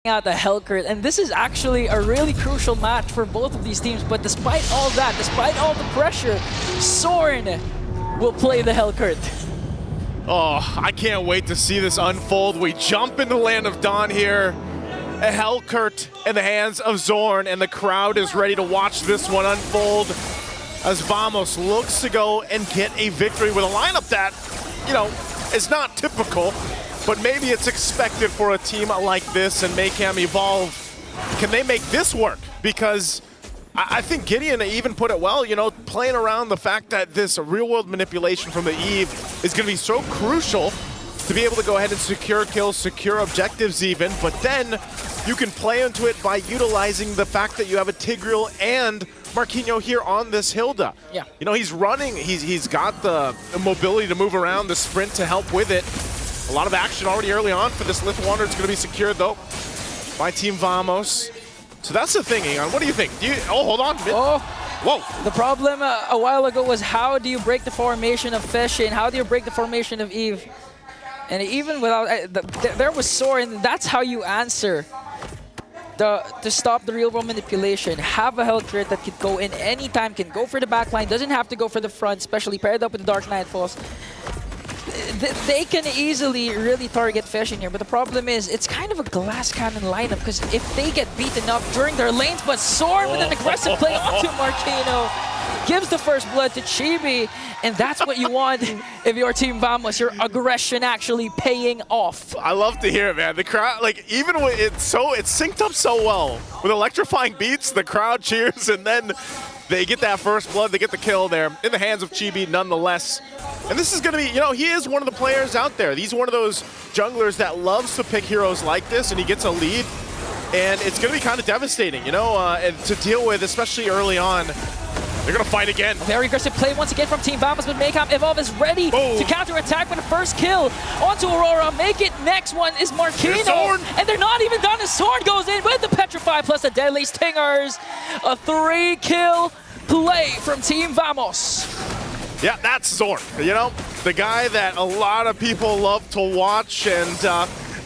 out the Hellcurt, and this is actually a really crucial match for both of these teams. But despite all that, despite all the pressure, Soren will play the Hellcurt. Oh, I can't wait to see this unfold. We jump into Land of Dawn here. A Hellcurt in the hands of Zorn, and the crowd is ready to watch this one unfold as Vamos looks to go and get a victory with a lineup that, you know, is not typical, but maybe it's expected for a team like this. And Maycam Evolve, can they make this work? Because I think Gideon even put it well, you know, playing around the fact that this real-world manipulation from the Eve is going to be so crucial to be able to go ahead and secure kills, secure objectives even, but then you can play into it by utilizing the fact that you have a Tigreal and Marquinhos here on this Hilda. Yeah. You know, he's running, he's got the mobility to move around, the sprint to help with it. A lot of action already early on for this Lith Wanderer. It's going to be secured though by Team Vamos. So that's the thing, Egon. What do you think? Oh, hold on. Oh. Whoa. The problem a while ago was how do you break the formation of Feshe and how do you break the formation of Eve? And even without, there was Soren, that's how you answer to stop the real world manipulation. Have a Hellcurt that could go in anytime, can go for the backline, doesn't have to go for the front, especially paired up with the Dark Nightfalls. They can easily really target Feshe in here, but the problem is it's kind of a glass cannon lineup because if they get beaten up during their lanes, but Soren with an aggressive play onto Marquinhos gives the first blood to Chibi, and that's what you want if you're Team Vamos, your aggression actually paying off. I love to hear it, man. The crowd, like, even when it's synced up so well with electrifying beats, the crowd cheers, and then they get that first blood, they get the kill there in the hands of Chibi nonetheless. And this is going to be, you know, he is one of the players out there. He's one of those junglers that loves to pick heroes like this, and he gets a lead, and it's going to be kind of devastating, you know, and to deal with, especially early on. They're going to fight again. Very aggressive play once again from Team Vamos, but Maycam Evolve is ready to counter-attack with the first kill onto Aurora. Make it next one is Marquinhos, and they're not even done as Zorn goes in with the Petrify plus the Deadly Stingers. A 3-kill play from Team Vamos. Yeah, that's Zorn, you know, the guy that a lot of people love to watch, and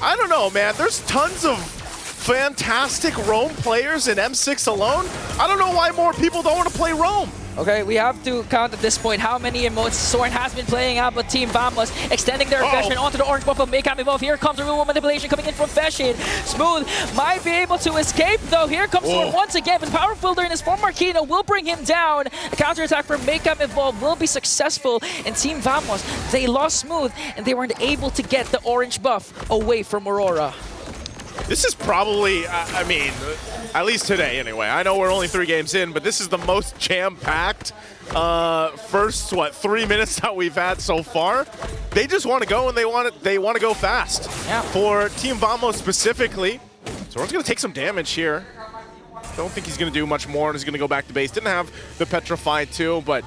I don't know, man, there's tons of fantastic Roam players in M6 alone. I don't know why more people don't want to play Roam. Okay, we have to count at this point how many emotes Soren has been playing out, but Team Vamos extending their aggression onto the orange buff of Maycam Evolve. Here comes the real manipulation coming in from Feshe. Smooth might be able to escape though. Here comes Soren once again, but Power Filter in his form Marquinhos will bring him down. A counterattack from Maycam Evolve will be successful, and Team Vamos, they lost Smooth and they weren't able to get the orange buff away from Aurora. This is probably, I mean, at least today anyway. I know we're only 3 games in, but this is the most jam-packed first, 3 minutes that we've had so far. They just want to go, and they want to go fast. Yeah. For Team Vamos specifically, Zorn's going to take some damage here. Don't think he's going to do much more, and he's going to go back to base. Didn't have the Petrify too, but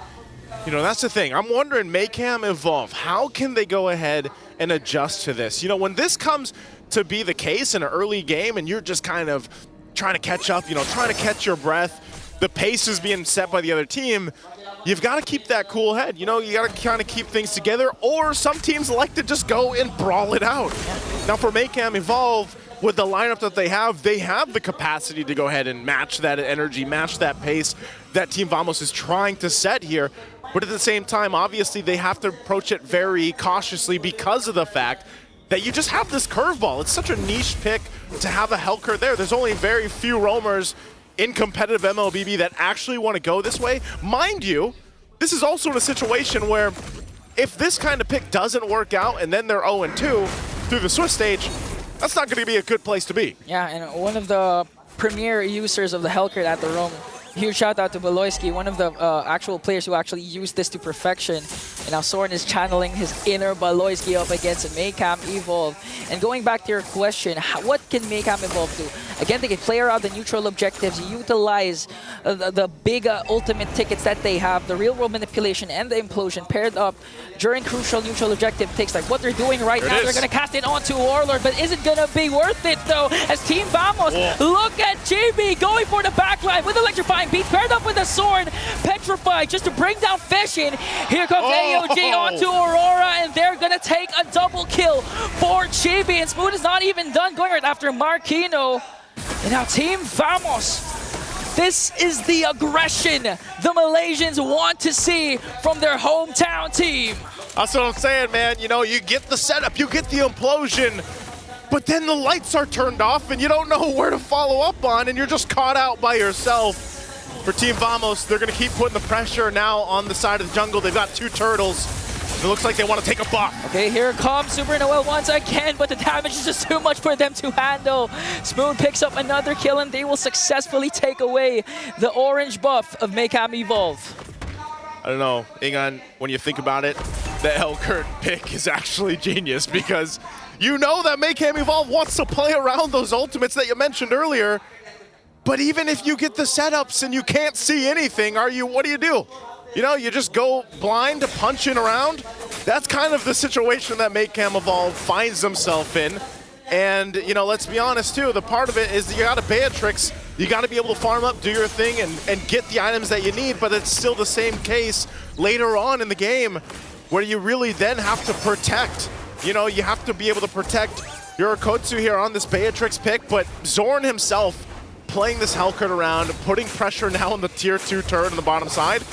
you know, that's the thing. I'm wondering, Maycam Evolve, how can they go ahead and adjust to this? You know, when this comes to be the case in an early game and you're just kind of trying to catch up, you know, trying to catch your breath, the pace is being set by the other team, you've got to keep that cool head. You know, you got to kind of keep things together, or some teams like to just go and brawl it out. Now for Maycam Evolve, with the lineup that they have the capacity to go ahead and match that energy, match that pace that Team Vamos is trying to set here. But at the same time, obviously, they have to approach it very cautiously because of the fact that you just have this curveball. It's such a niche pick to have a Hellcurt there. There's only very few roamers in competitive MLBB that actually want to go this way. Mind you, this is also in a situation where if this kind of pick doesn't work out and then they're 0-2 through the Swiss stage, that's not going to be a good place to be. Yeah, and one of the premier users of the Hellcurt at the Roam, huge shout out to Baloyski, one of the actual players who actually used this to perfection. And now Soren is channeling his inner Baloyski up against Maycam Evolve. And going back to your question, what can Maycam Evolve do? Again, they can play around the neutral objectives, utilize the big ultimate tickets that they have, the real world manipulation and the implosion paired up during crucial neutral objective takes, like what they're doing right now. They're going to cast it onto Warlord, but is it going to be worth it though? As Team Vamos, look at Chibi going for the backline with electrifying time. Beat paired up with a sword. Petrified just to bring down Fishin. Here comes AOG onto Aurora, and they're gonna take a double kill for Chibi. And Smooth is not even done, going right after Marquino. And now Team Vamos. This is the aggression the Malaysians want to see from their hometown team. That's what I'm saying, man. You know, you get the setup, you get the implosion, but then the lights are turned off and you don't know where to follow up on, and you're just caught out by yourself. For Team Vamos, they're going to keep putting the pressure now on the side of the jungle. They've got 2 turtles. It looks like they want to take a buff. Okay, here comes Super Noel once again, but the damage is just too much for them to handle. Spoon picks up another kill, and they will successfully take away the orange buff of Maycam Evolve. I don't know, Ingan, when you think about it, the Elkert pick is actually genius, because you know that Maycam Evolve wants to play around those ultimates that you mentioned earlier. But even if you get the setups and you can't see anything, what do you do? You know, you just go blind to punching around. That's kind of the situation that Maycam Evolve finds himself in. And, you know, let's be honest too, the part of it is you got to Beatrix, you got to be able to farm up, do your thing, and get the items that you need, but it's still the same case later on in the game where you really then have to protect. You know, you have to be able to protect your Kotsu here on this Beatrix pick, but Zorn himself playing this Hellcurt around, putting pressure now on the tier 2 turret on the bottom side.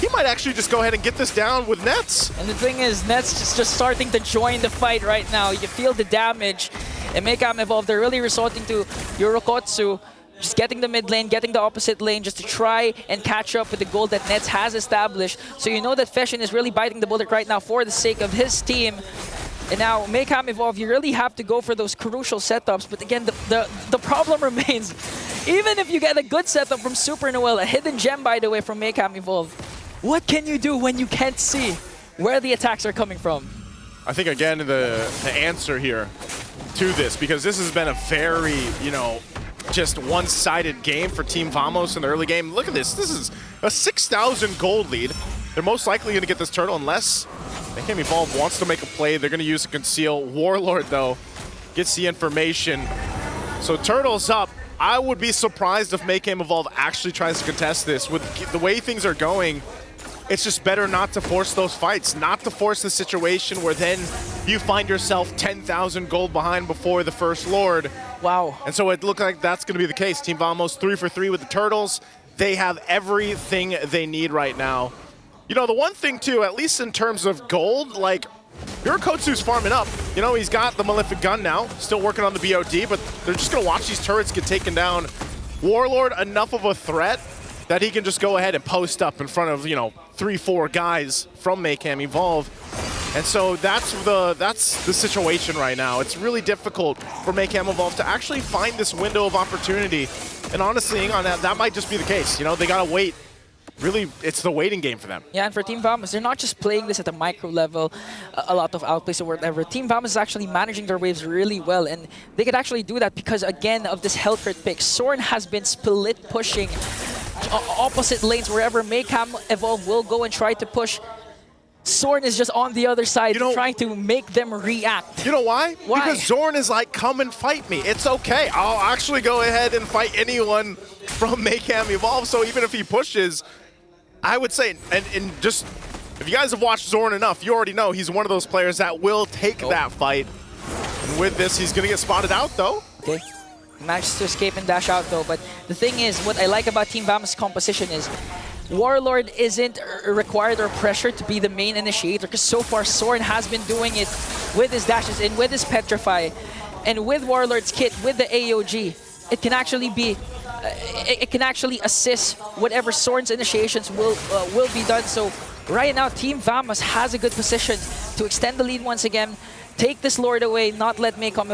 He might actually just go ahead and get this down with Nets. And the thing is, Nets is just starting to join the fight right now. You feel the damage. And Maycam Evolve, they're really resorting to Yorokotsu, just getting the mid lane, getting the opposite lane, just to try and catch up with the goal that Nets has established. So you know that Feshin is really biting the bullet right now for the sake of his team. And now, Maycam Evolve, you really have to go for those crucial setups. But again, the problem remains. Even if you get a good setup from Super Noel, a hidden gem, by the way, from Maycam Evolve, what can you do when you can't see where the attacks are coming from? I think, again, the answer here to this, because this has been a very, you know, just one-sided game for Team Vamos in the early game. Look at this. This is a 6,000 gold lead. They're most likely going to get this turtle unless Maycam Evolve wants to make a play. They're going to use a conceal. Warlord, though, gets the information. So turtle's up. I would be surprised if Maycam Evolve actually tries to contest this. With the way things are going, it's just better not to force those fights, not to force the situation where then you find yourself 10,000 gold behind before the first Lord. Wow. And so it looked like that's going to be the case. Team Vamos 3 for 3 with the turtles. They have everything they need right now. You know, the one thing too, at least in terms of gold, like, Yorokotsu's farming up. You know, he's got the Malefic Gun now, still working on the BOD, but they're just going to watch these turrets get taken down. Warlord, enough of a threat that he can just go ahead and post up in front of, you know, 3-4 guys from Maycam Evolve. And so that's the situation right now. It's really difficult for Maycam Evolve to actually find this window of opportunity. And honestly, on that might just be the case. You know, they got to wait. Really, it's the waiting game for them. Yeah, and for Team Vamos, they're not just playing this at a micro level, a lot of outplays or whatever. Team Vamos is actually managing their waves really well, and they could actually do that because, again, of this Hellcurt pick. Sorn has been split pushing opposite lanes wherever Maycam Evolve will go and try to push. Zorn is just on the other side, trying to make them react. You know why? Why? Because Zorn is like, come and fight me. It's okay. I'll actually go ahead and fight anyone from Maycam Evolve. So even if he pushes, I would say, and just, if you guys have watched Zorn enough, you already know he's one of those players that will take that fight. And with this, he's going to get spotted out, though. Okay. Manages to escape and dash out, though. But the thing is, what I like about Team Vamos' composition is Warlord isn't required or pressured to be the main initiator, because so far Zorn has been doing it with his dashes in, with his Petrify, and with Warlord's kit, with the AOG. It can actually be, it can actually assist whatever Zorn's initiations will be done. So right now, Team Vamos has a good position to extend the lead once again, take this Lord away, not let Maycam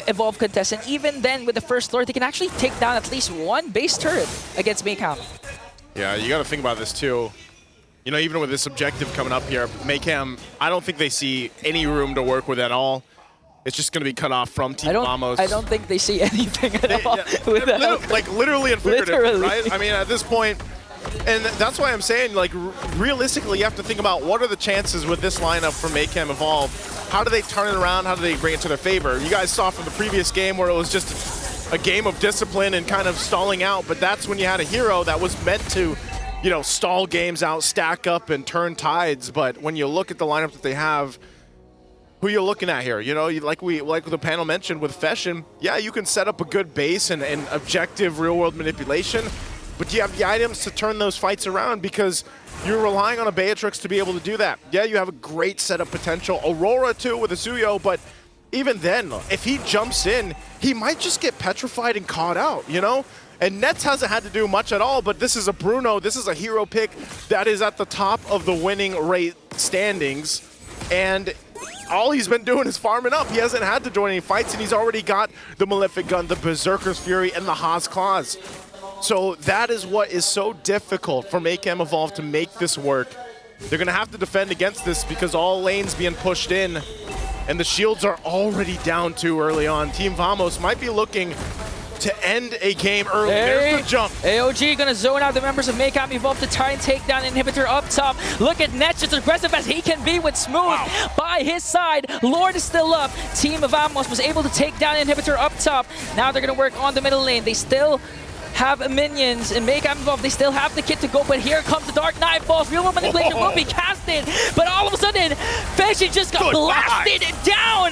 Evolve contest, and even then with the first Lord, they can actually take down at least one base turret against Maycam. Yeah, you got to think about this too. You know, even with this objective coming up here, Maycam, I don't think they see any room to work with at all. It's just going to be cut off from Team Vamos. I don't think they see anything at all. Yeah, like literally and figuratively, right? I mean, at this point, and that's why I'm saying, like, realistically, you have to think about what are the chances with this lineup for Maycam Evolve. How do they turn it around? How do they bring it to their favor? You guys saw from the previous game where it was just a game of discipline and kind of stalling out, but that's when you had a hero that was meant to, you know, stall games out, stack up, and turn tides. But when you look at the lineup that they have, who you're looking at here, you know, like the panel mentioned with Feshin, yeah, you can set up a good base and objective real-world manipulation, but do you have the items to turn those fights around? Because you're relying on a Beatrix to be able to do that. Yeah, you have a great setup potential. Aurora, too, with Azuyo, but even then, if he jumps in, he might just get petrified and caught out, you know? And Nets hasn't had to do much at all, but this is a Bruno, this is a hero pick that is at the top of the winning rate standings, and all he's been doing is farming up. He hasn't had to join any fights, and he's already got the Malefic Gun, the Berserker's Fury, and the Haas Claws. So that is what is so difficult for Mayhem Evolve to make this work. They're going to have to defend against this because all lanes being pushed in, and the shields are already down too early on. Team Vamos might be looking to end a game early. There's the jump. AOG gonna zone out the members of Mayhem Evolve to try and take down Inhibitor up top. Look at Nets, just aggressive as he can be with Smooth by his side. Lord is still up. Team of Vamos was able to take down Inhibitor up top. Now they're gonna work on the middle lane. They still have minions and Mayhem Evolve. They still have the kit to go, but here comes the Dark Nightfalls. Real World Manipulation will be casted, but all of a sudden, Feshin just got blasted down.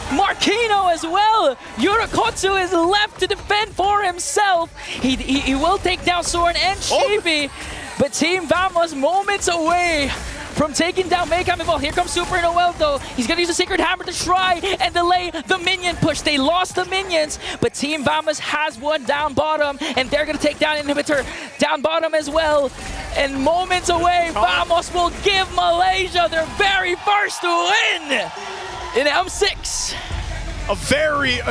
Marquino as well. Yurikotsu is left to defend for himself. He will take down Soren and Chibi, but Team Vamos moments away from taking down Mayhem Evolve. Here comes Super Noel though. He's gonna use a Secret Hammer to try and delay the minion push. They lost the minions, but Team Vamos has one down bottom, and they're gonna take down Inhibitor down bottom as well. And moments away, Vamos will give Malaysia their very first win in M6. A very